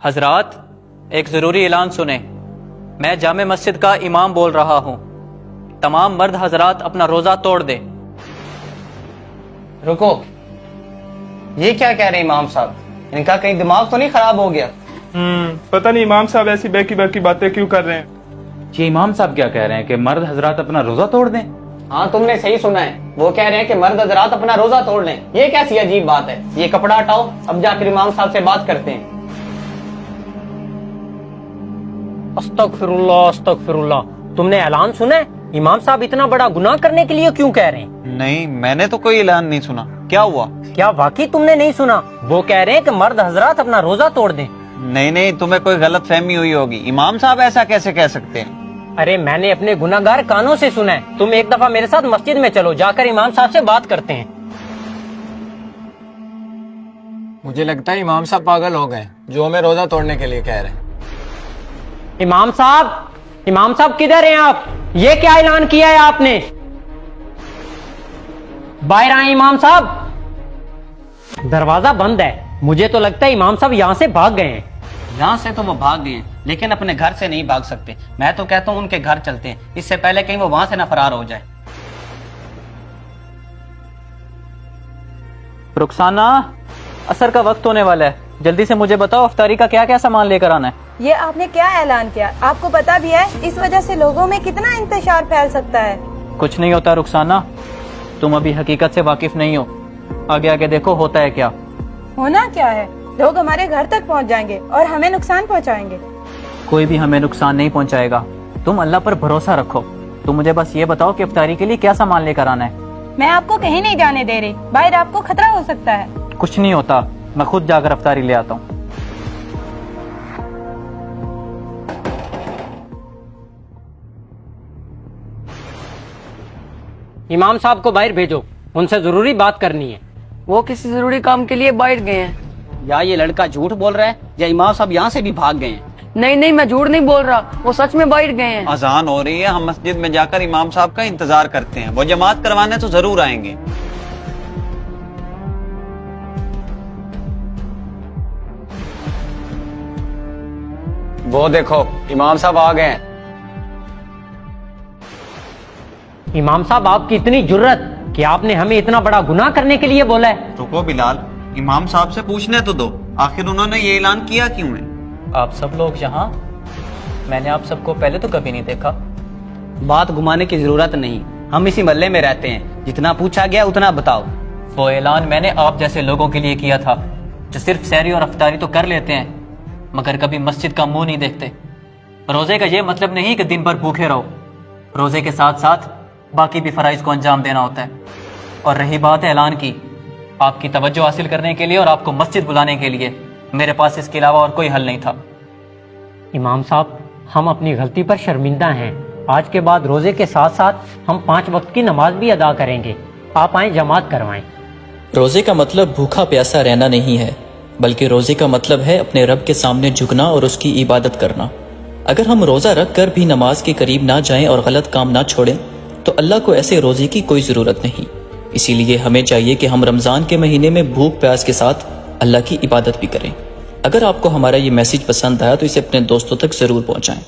حضرات ایک ضروری اعلان سنیں، میں جامع مسجد کا امام بول رہا ہوں، تمام مرد حضرات اپنا روزہ توڑ دیں۔ رکو، یہ کیا کہہ رہے ہیں امام صاحب؟ ان کا کہیں دماغ تو نہیں خراب ہو گیا؟ پتہ نہیں امام صاحب ایسی بیکی باتیں کیوں کر رہے ہیں۔ یہ امام صاحب کیا کہہ رہے ہیں کہ مرد حضرات اپنا روزہ توڑ دیں؟ ہاں تم نے صحیح سنا ہے، وہ کہہ رہے ہیں کہ مرد حضرات اپنا روزہ توڑ لیں۔ یہ کیسی عجیب بات ہے؟ یہ کپڑا ہٹاؤ، اب جا کر امام صاحب سے بات کرتے ہیں۔ استغفر اللہ استغفر اللہ، تم نے اعلان سنا ہے؟ امام صاحب اتنا بڑا گناہ کرنے کے لیے کیوں کہہ رہے ہیں؟ نہیں، میں نے تو کوئی اعلان نہیں سنا، کیا ہوا؟ کیا واقعی تم نے نہیں سنا؟ وہ کہہ رہے ہیں کہ مرد حضرات اپنا روزہ توڑ دیں۔ نہیں، تمہیں کوئی غلط فہمی ہوئی ہوگی، امام صاحب ایسا کیسے کہہ سکتے ہیں؟ ارے میں نے اپنے گناہگار کانوں سے سنا ہے، تم ایک دفعہ میرے ساتھ مسجد میں چلو، جا کر امام صاحب سے بات کرتے ہیں۔ مجھے لگتا ہے امام صاحب پاگل ہو گئے جو ہمیں روزہ توڑنے کے لیے کہہ رہے ہیں۔ امام صاحب کدھر ہیں آپ؟ یہ کیا اعلان کیا ہے آپ نے؟ باہر آئیں امام صاحب۔ دروازہ بند ہے، مجھے تو لگتا ہے امام صاحب یہاں سے بھاگ گئے ہیں۔ یہاں سے تو وہ بھاگ گئے ہیں، لیکن اپنے گھر سے نہیں بھاگ سکتے۔ میں تو کہتا ہوں ان کے گھر چلتے ہیں، اس سے پہلے کہیں وہ وہاں سے نہ فرار ہو جائے۔ رخسانہ، عصر کا وقت ہونے والا ہے، جلدی سے مجھے بتاؤ افطاری کا کیا کیا سامان لے کر آنا ہے؟ یہ آپ نے کیا اعلان کیا؟ آپ کو پتا بھی ہے اس وجہ سے لوگوں میں کتنا انتشار پھیل سکتا ہے؟ کچھ نہیں ہوتا رخسانہ، تم ابھی حقیقت سے واقف نہیں ہو، آگے آگے دیکھو ہوتا ہے کیا۔ ہونا کیا ہے؟ لوگ ہمارے گھر تک پہنچ جائیں گے اور ہمیں نقصان پہنچائیں گے۔ کوئی بھی ہمیں نقصان نہیں پہنچائے گا، تم اللہ پر بھروسہ رکھو۔ تم مجھے بس یہ بتاؤ کہ افطاری کے لیے کیا سامان لے کر آنا ہے؟ میں آپ کو کہیں نہیں جانے دے رہی، باہر آپ کو خطرہ ہو سکتا ہے۔ کچھ نہیں ہوتا، میں خود جا کر افطاری لے آتا ہوں۔ امام صاحب کو باہر بھیجو، ان سے ضروری بات کرنی ہے۔ وہ کسی ضروری کام کے لیے باہر گئے ہیں۔ یا یہ لڑکا جھوٹ بول رہا ہے یا امام صاحب یہاں سے بھی بھاگ گئے ہیں۔ نہیں میں جھوٹ نہیں بول رہا، وہ سچ میں باہر گئے ہیں۔ اذان ہو رہی ہے، ہم مسجد میں جا کر امام صاحب کا انتظار کرتے ہیں، وہ جماعت کروانے تو ضرور آئیں گے۔ وہ دیکھو امام صاحب آ گئے ہیں۔ امام صاحب آپ کی اتنی جرت کہ آپ نے ہمیں اتنا بڑا گناہ کرنے کے لیے بولا ہے؟ رکو بلال، امام صاحب سے پوچھنے تو دو، آخر انہوں نے یہ اعلان کیا کیوں ہے؟ آپ سب لوگ یہاں؟ میں نے آپ سب کو پہلے تو کبھی نہیں دیکھا۔ بات گھمانے کی ضرورت نہیں، ہم اسی محلے میں رہتے ہیں، جتنا پوچھا گیا اتنا بتاؤ۔ وہ اعلان میں نے آپ جیسے لوگوں کے لیے کیا تھا جو صرف سحری اور افطاری تو کر لیتے ہیں مگر کبھی مسجد کا منہ نہیں دیکھتے۔ روزے کا یہ مطلب نہیں کہ دن بھر بھوکے رہو، روزے کے ساتھ ساتھ باقی بھی فرائض کو انجام دینا ہوتا ہے۔ اور رہی بات اعلان کی، آپ کی توجہ حاصل کرنے کے لیے اور آپ کو مسجد بلانے کے لیے میرے پاس اس کے علاوہ اور کوئی حل نہیں تھا۔ امام صاحب، ہم اپنی غلطی پر شرمندہ ہیں، آج کے بعد روزے کے ساتھ ساتھ ہم 5 وقت کی نماز بھی ادا کریں گے، آپ آئیں جماعت کروائیں۔ روزے کا مطلب بھوکا پیاسا رہنا نہیں ہے، بلکہ روزے کا مطلب ہے اپنے رب کے سامنے جھکنا اور اس کی عبادت کرنا۔ اگر ہم روزہ رکھ کر بھی نماز کے قریب نہ جائیں اور غلط کام نہ چھوڑیں تو اللہ کو ایسے روزے کی کوئی ضرورت نہیں۔ اسی لیے ہمیں چاہیے کہ ہم رمضان کے مہینے میں بھوک پیاس کے ساتھ اللہ کی عبادت بھی کریں۔ اگر آپ کو ہمارا یہ میسیج پسند آیا تو اسے اپنے دوستوں تک ضرور پہنچائیں۔